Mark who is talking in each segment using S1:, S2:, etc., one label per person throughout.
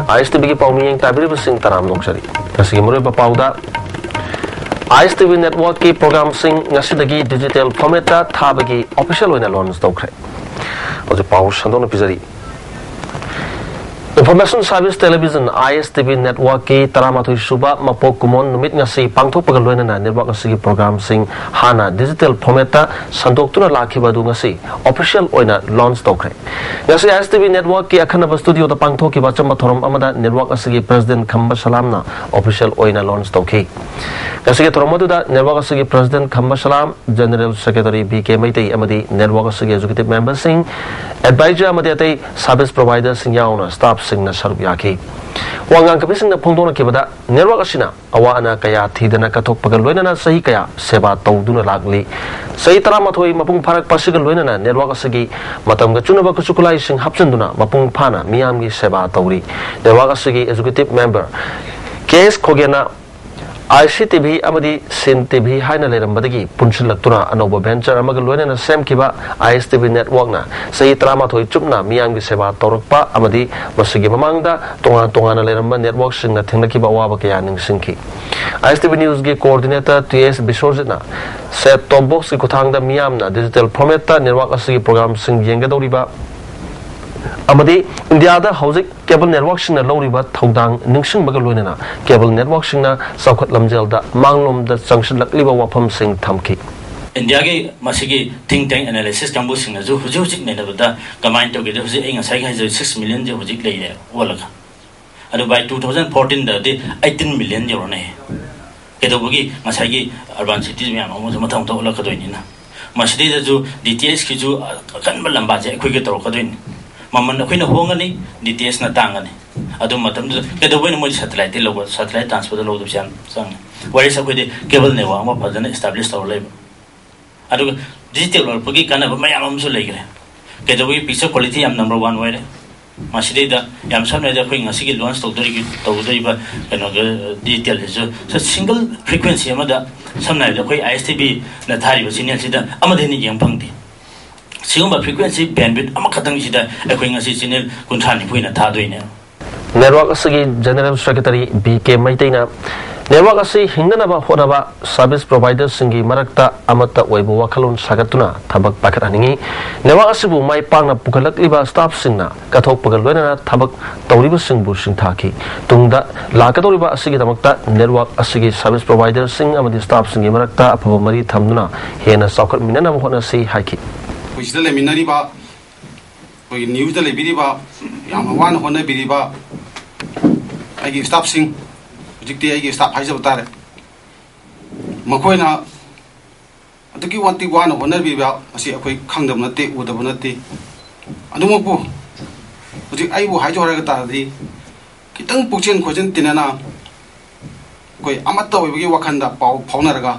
S1: ISTV की पाउमिंग Tabir busing तराम नोक्सरी तसी मुरे बपाउदा ISTV network की प्रोग्राम सिंग ngasi डिजिटल फॉर्मेट ता थाबगी ऑफिशियल होइना लॉन्च तौखरे और पाउ संदोन पिजरी Information Service Television ISTV Network की तरामाथुई सुबा मपोक कुमोन नुमित ngasi पांगथोकपगा लोइना नेटवर्क असigi प्रोग्राम सिंग हाना डिजिटल फॉर्मेट ता संदोक्तुना लाखिबदु ngasi ऑफिशियल ओइना लॉन्च तौखरे ngasi ISTV Network की अखनब स्टूडियो दा पांगथोकिबा चम्बा थोरम अमदा नेटवर्क असigi प्रेसिडेंट खम्बा सलामना ऑफिशियल ओइना लॉन्च तौखि ngasi थोरमदुदा नेटवर्क असigi president Khamba Salam general secretary BK Meitei अमदी नेटवर्क असigi एग्जीक्यूटिव मेंबर सिंग एडवाइजर अमदी अतै सर्विस प्रोवाइडर सिंग याउना स्टाफ सिंगना सरुप याखि वांगांग कबिसिंगना फोंदोना केबदा नेटवर्क असिना अवाना कया थीदना कथोकपगा लोइना सही कया सेवा तौदुना लागली सही तरामाथोई मपुंग फारक पासिगा लोइना नेटवर्क असigi मतमगा चुनबा कुसुकुलाई सिंग हपचंदुना मपुंग फाना मियामगी सेवा तौरी नेटवर्क असigi एग्जीक्यूटिव मेंबर KH.NAOBA ICTV अमदी सिन TV हाइना लेरमबदगी पुनसिलक्तुना अनोबा वेंचर अमग लोइना सेमखिबा ISTV नेटवर्क ना सही तरामाथोई चुपना मियांगी सेवा तौरकपा अमदी मसिगी ममांगदा तोंगा तोंगाना लेरमबा नेटवर्क सिंगना थेंगनखिबा वाबा कया निंगसिंखि ISTV न्यूज के कोऑर्डिनेटर TS बिश्वजितना सेट टॉप बॉक्स की खुथांगदा मियामना डिजिटल फॉर्मेट ता नेटवर्क असगी प्रोग्राम सिंग येंगदौरिबा अमदी इंडिया दा हौजिक केबल नेटवर्क सिंगना लौरिबा थौदांग निंगसिंगबगा लोइना केबल नेटवर्क सिंगना सौखत लमजेलदा मांगलोमदा चंगसिलकलिबा वाफम सिंग थमखि
S2: इंडिया के मसिगी थिंक टैंक एनालिसिस कांबु सिंगना जो हुजिक नेनबदा कमाइन तोगेदे हुजि एंग साइ हाइ 6 मिलियन जे हुजिक लेले ओलगा अदु बाय 2014 दा 18 मिलियन जेरोने केदोबगी मसाइगी अर्बन सिटीज म्याम अमो मथांग तो ओलकदोइनिना मसिदी जो DTS की जो कनबा लंबा जे अखोइगे तोरकदोइन ममन अखोइना होंगनी DTS ना तांगनी अदु मतम केदोबोइन मोइ सैटेलाइट लोगो सैटेलाइट ट्रांसफर लोगो चान संग वारि सखोइदे केबल नेटवर्क मा फजन एस्टैब्लिश तौर लेब अदु डिजिटल वर्पगी कनबा मयाम अमसु लेगरे केदोबोइ पिक्चर क्वालिटी याम नंबर 1 वैरे मसिदेदा याम समनेदा अखोइ ngasi लॉन्च तौदोरिबा कनो डिजिटल जो सिंगल फ्रीक्वेंसी अमदा समनाइदा अखोइ ISTV ना थारिबा चैनल सिदा अमदेनि यम फंगति सिगुम्बा फ्रीक्वेंसी बैंडविड्थ अमखतंग सिदा अखोइ ngasi चैनल कुंथानि फुइना थादोइने
S1: नेटवर्क असगी जनरल सेक्रेटरी BK मैतैना नेटवर्क असि हिंगनबा होनबा सर्विस प्रोवाइडर सिंगी मरक्ता अमत्ता ओइबो वखलोन सागतुना थबक पाखरानिंगी नेटवर्क असिबु माइ पांगना पुखलकलिबा स्टाफ सिंगना कथोकपगा लोइना थबक तौरिबा सिंगबु सिंथाखि तुंगदा लाकदोरिबा असिगी दमक्ता नेटवर्क असिगी सर्विस प्रोवाइडर सिंग अमदि स्टाफ सिंगी मरक्ता अफबा मरि थमनुना हेना सौखत मिननबा होनसि हाइखि
S3: कुइसदा लेमिनरिबा कोइ न्यूज दा लेबिरिबा याम वान होनबिरिबा आइगी स्टाफ सिंग जिक्ति आइगी स्टाफ हाइजब तारे मखोइना अतकी वांति वान होनबिरिबा असि अखोइ खंगदब नते उदब नते अदुमबु हुजिक आइबु हाइजो हरगा तादि कितंग पुचेन खोजन तिनाना कोइ अमत्ता ओइबगी वखंदा पाउ फाउनरगा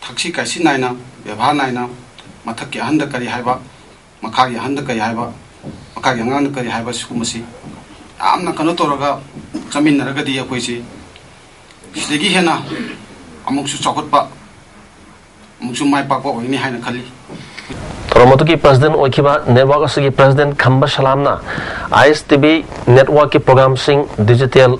S3: थक्सी काइसि नाइना व्यवहार नाइना मथक अहंद करी हाइबा मखागी अहंद करी हाइबा मखागी अंगान करी हाइबा सुकुमसी आमना कनो तोरगा चमिनरगदी अखोइसि सिदगी हेना अमुकसु चौखटपा अमुकसु माइपाकपा ओइनि हाइना खल्ली
S1: तोरमतु की प्रेसिडेंट ओइखिबा नेटवर्क असगी प्रेसिडेंट खम्बा सलामना ISTV नेटवर्क की प्रोग्राम सिंग डिजिटल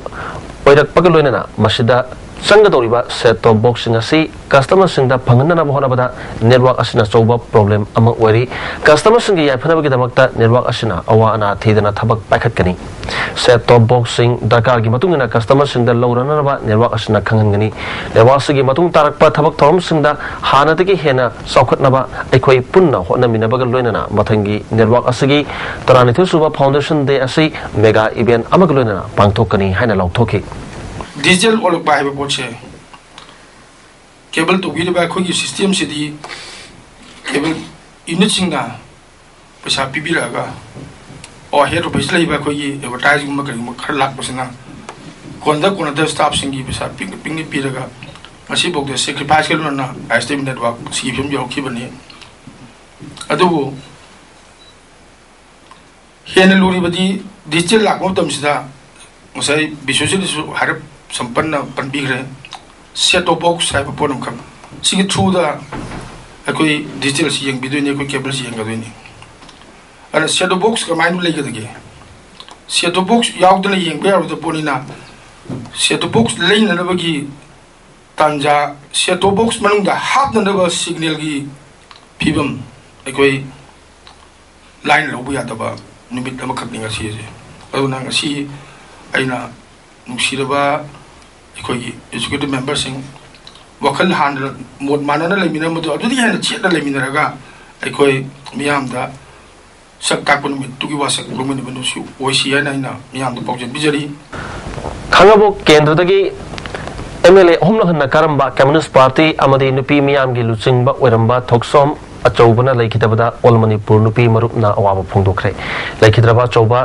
S1: ओइरकपगा लोइना मसिदा संगदौरिबा set top box ngasi customer सिंगदा फंगनना होनबदा नेटवर्क असिना चौबा प्रॉब्लम अमा ओइरी कस्टमर सिंगी याफनबगी दमक्ता नेटवर्क असिना अवा अना थीदना थबक पाखतकनी सेट टॉप बॉक्स सिंग दरकार की मतुंगना कस्टमर सिंगदा लौरनबा नेटवर्क असिना खंगनगनी नेटवर्क सिंगी मतुंग तारकपा थबक थोरम सिंगदा हानदगी हेना सौखतनबा अखोइ पुन्ना होनमिनबगा लोइना मथंगी नेटवर्क असगी तरानिथु सुबा फाउंडेशन डे असि mega event अमग लोइना पांगथोकनी हाइना लौथोखि
S4: digital ओलक bye बोचे cable तो वीर बाय खोगी सिस्टम सिदी केबल यूनिट सिंगना पैसा पिबिरागा और हेड ऑफिस लेबा खोगी एडवर्टाइजिंग मकरी खर लाख पसना कोनदा स्टाफ सिंगी पैसा पिंग पिरगा मसी बोगदे सैक्रिफाइस करना ISTV नेटवर्क सी फिल्म योखि बने अदुबो हेन लुरिबदी डिजिटल लाख मतमसिदा मसाई विश्वसिसु हर संपन्न पनबिग्रे सेट टॉप बॉक्स है पोनम खम सिगी थ्रूदा अकोई डिजिटल सियंग बिदुने को केबल सियंग गदुने अन सेट टॉप बॉक्स का mind लेगदगे set top box yaudana yengbe yaruda ponina set top box leina na bagi tanja set top box manungda hapna na signal gi phibam ekoi line lo bu yadaba numit amakak ninga si je aduna ngasi aina nungsiraba ekoi executive member sing wakal handle mod manana lemina modu adudi hana cheta lemina raga ekoi miyam da sakka kun mit tugi wasak lumin benu si oisia na ina miyam da pokje bijari
S1: khangabo kendra dagi MLA homla hanna karamba Communist Party amadi nupi miyam gi luchingba oiramba thoksom achobana laikhitabada all Manipur nupi marupna awaba phongdokre laikhidraba choba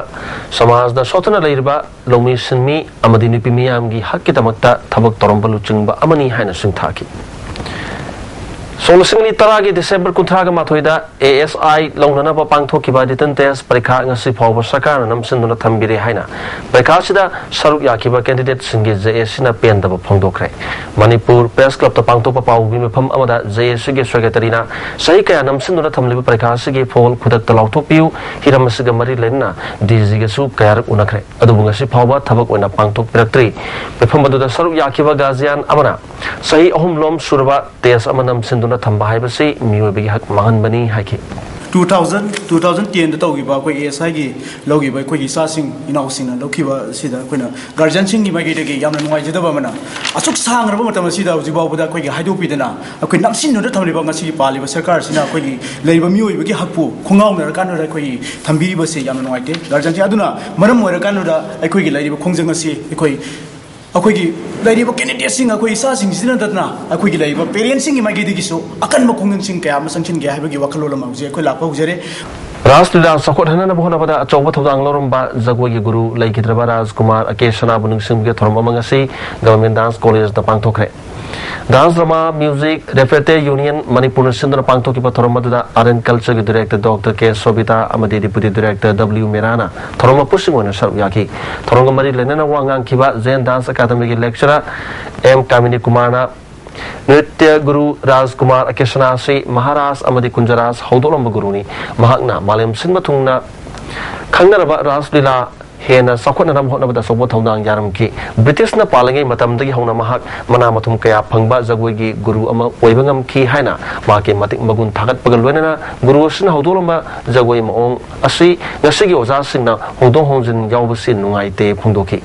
S1: samaj da sotana leirba lomi sinmi amadi nupi miyam gi hakki tamakta thabak toromba luchingba amani haina singthaki Solusingli taragi December kuntraga mathoida ASI longnana ba pangthokiba written test parikha ngasi phawba sakana namsinduna thambire haina parikha sida saruk yakiba candidate singi JS na pendaba phongdokre Manipur Press Club ta pangthopa pawbi mefam amada JS ge secretary na sahi kaya namsinduna thamliba parikha sigi phol khudak ta lauthopiu hiramasiga mari lenna DG ge su kayar unakre adubu ngasi phawba thabak oina pangthok piratri mefam aduda saruk yakiba gazian amana sahi ahum lom surba test amanam sinduna thamba haibasi miyobi hak mahan bani haiki
S5: 2010 da tawgiba ko ASI gi logiba ko gi sasing inausing lokiba sida koina guardian sing gi magi de yamna nuai jidaba mana asuk sang raba matam sida ujiba buda ko gi haido pidana ko namsin no da thamliba ngasi paliba sarkar sina ko gi leiba miyobi gi hakpu khungaw na kan ra ko gi thambi ba se yamna nuai te guardian sing aduna maram moira kan da ko gi leiba khongjang asi ko अखोगी लाइरिबा candidate सिंग अखोई सा सिंग सिना दतना अखोगी लाइरिबा parents सिंग मागी दिगिसो अकन मखोंगन सिंग कया मसंचिन गया हाबगी वखलोल माउजे अखोई लापा हुजरे
S1: राष्ट्रलीला सखोट हनना बहना बदा अचौबा थौदांग लरमबा जगोगी गुरु लैखिद्रबा राजकुमार अकेशना बुनिंगसिंगे थरम अमंगसी गवर्नमेंट डांस कॉलेज द पांगथोखरे डांस ड्रामा म्यूजिक रेफरेटे यूनियन मणिपुर सिंदर पांगथोकिबा थरम मदुदा आर्ट एंड कल्चर के डायरेक्टर डॉक्टर के सोबिता अमदी डिप्यूटी डायरेक्टर W.MAHESWOR थरम पुसिंगोन सरब याकी थरम मरी लेना वांगांग खिबा जैन डांस अकादमी के लेक्चरर M कामिनी कुमारना नृत्य गुरु राजकुमार अकेशना से महाराज अमदी कुंजराज हौदोलम गुरुनी महाकना मालेम सिंह थुंगना खंगनरबा रासलीला हेना सखोटना होटनबदा सोबो थौदांग यारम की ब्रिटिश ना पालंगे मतमदगी हौना महाक मना मथुम कया फंगबा जगोगी गुरु अमा ओइबंगम की हाइना माके मतिक मगुन थागत पगल लोइना गुरु सिन हौदोलम जगोई मओंग असि ngasi oza singna hongdong hongjin yawbasi nungaite phungdoki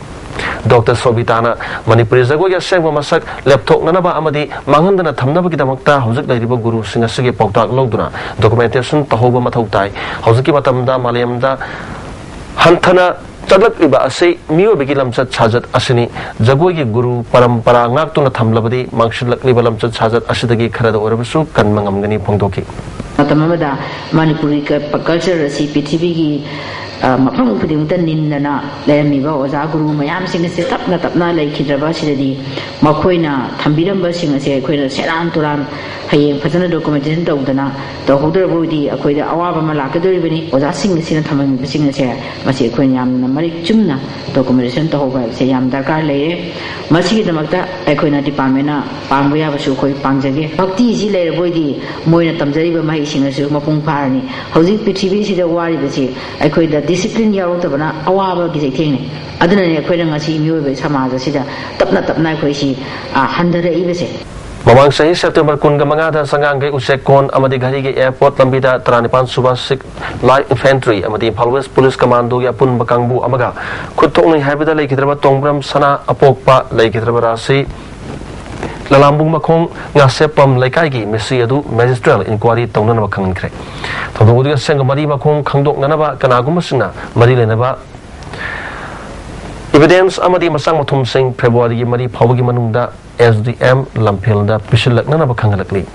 S1: Dr. Sobitana Manipuri Zagoya Sengwa Masak laptop nanaba amadi mangandana thamnabagi damakta hojik lairiba guru singa sige pautak logduna documentation tahoba mathau tai hojiki matamda malayamda hanthana चलक इबा असे मियो बेगी लमचत छाजत असनी जगोगी गुरु परंपरा ngaktuna thamlabadi mangshilak liba lamchat छाजत असिदगी खरद ओरबसु कनमंगमगनी फोंदोकी
S6: मतमदा Manipuri culture असी पृथ्वी की मफम खुदिंगता निंदना लेरमीबा ओजा गुरु मयाम सिंग से तपना तपना लेखिद्रबा सिददी मखोइना थंबिरंबा सिंग से अखोइना सेरान तुरान हयें फजना डॉक्यूमेंटेशन तौदना तौहौदरबोदी अखोइदा अवाबा मा लाकदोरिबनी ओजा सिंग सिना थमंग सिंग से मसी अखोइना यामना मरिक चुमना डॉक्यूमेंटेशन तौहौबा से याम दरकार लेरे मसीगी दमकता अखोइना डिपार्टमेंटना पांगबो याबसु अखोइ पांगजगे भक्ति जी लेरबोदी मोइना तमजरिबा माहि सिंगसु मपुंग फारनी हौजिक पृथ्वी सिदा वारिबसी अखोइदा discipline yaudabana awaba gi jethene aduna ne khoina ngasi miyobe samaj asida tapna tapna khoi si handare ibese
S1: Mamang sahi September kun ga manga da sangang ge usek kon amadi ghari ge airport lambida 35 suba sik light infantry amadi West police commando ge apun bakangbu amaga khutong ni habida leikidraba tongbram sana apokpa leikidraba rasi Lalambung makong ngasepam laikai gi misi adu magistral inquiry tongna na khangin khre thodo udiga seng mari makong khangdok na ba kanagum sina mari le na ba evidence amadi masang mathum sing February gi mari phawgi manungda SDM lampil da pisilak na ba khangalakli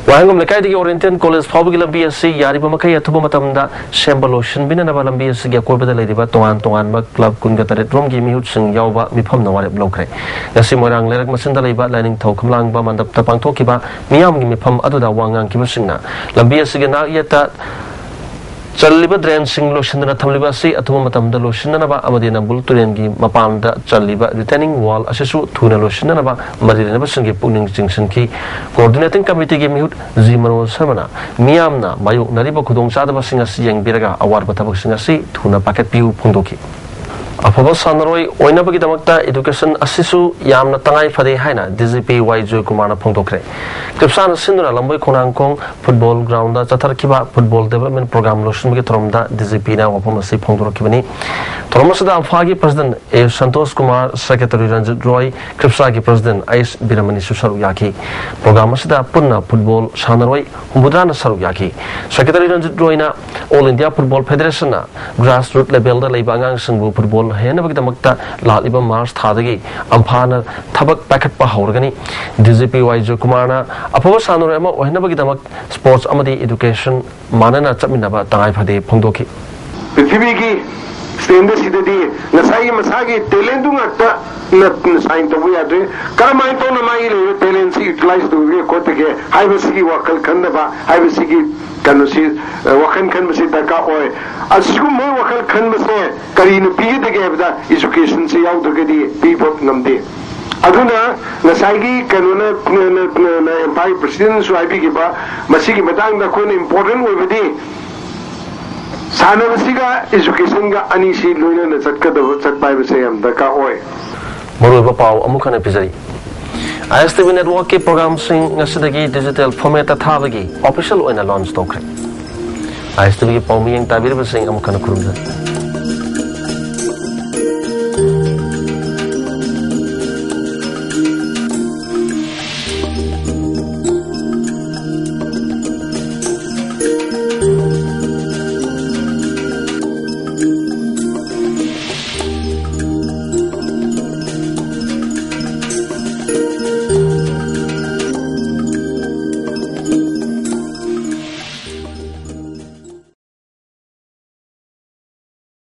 S1: Wahangam laikai digi Oriental College phawgi lambi asi yari ba makai athuba matamda sembalotion bina na ba lambi asi gi akorbada leidiba tongan ba club kunga taret rom gi mihut sing yawba mifam na ware blokre ngasi morang lerak masinda leiba lining thau khamlang ba mandap ta pangthokiba miyam gi mifam aduda wangang ki basingna lambi asi gi na yata चलिबा drain सिंग लोशनना थमलिबा सि अथुम मतमदा लोशननबा अमदि नबुल तुरेनगी मपानदा चलिबा retaining wall असेसु थुना लोशननबा मदिनबा संगे पुनिंग जिंगसन की coordinating committee के मिहुत जिमरो सरमना मियामना मायुक नरिबा खुदोंग चादबा सिंगा सि यंगबिरगा अवार बथबक सिंगा सि थुना पैकेट पिउ फोंदोकी अफबा सानरोय ओइनबगिदमक्ता एजुकेशन असिसु यामना तंगाई फदे हाइना डीजीपी वाई जॉय कुमारना फोंदोखरे क्रिप्सान सिंदुना लंबोय खोनांगकोंग फुटबॉल ग्राउंड दा चथरखिबा फुटबॉल डेवलपमेंट प्रोग्राम लोशनबगे थरमदा डीजीपी ना वफम असि फोंदोरखिबनी थरमसदा अफागी president A Santosh Kumar secretary Ranjit Roy क्रिप्सा की प्रेसिडेंट आइस बिरमनी सुसरु याकी प्रोग्राम असदा पुन्ना फुटबॉल सानरोय हुबुद्राना सरु याकी सेक्रेटरी रंजित रॉयना ऑल इंडिया फुटबॉल फेडरेशन ना ग्रास रूट लेवल दा लेबा अंगांग संगु फुटबॉल हेनबगिदमक्ता लालिबा मार्च थादगी अम्फाना थबक पैकेट पा हौरगनी डीजीपी वाई जॉय कुमारना अफबा सानरोय अमा ओहनबगिदमक स्पोर्ट्स अमदी एजुकेशन मानना चमिनबा तंगाई फदे फोंदोखि
S7: पृथ्वी की standard Siddhi Nasai मसागी talent ngakta na sign to we ade karamai to na mai le talent si utilize do we ko te ke haiba sigi wakal khanna ba haiba sigi kanu si wakan khan masi ta ka hoy asigu mo wakal khan mase kari nu pi de ge ba education si yaw do ge di people ngamde aduna nasaigi kanuna na empire president su ibi ge ba masigi matang da ko important we bidi सानबसिगा education का अनिसी लोइना न चटकदब चटपाइ बसे हम दका होय
S1: मरुबा पाव अमुखने पिजरी ISTV नेटवर्क के प्रोग्राम सिंग ngasiदगी डिजिटल फॉर्मेट थाबगी ऑफिशियल ओइना लॉन्च तोखरे ISTV के पावमियंग ताबिरबसिंग अमुखने खुरुमजन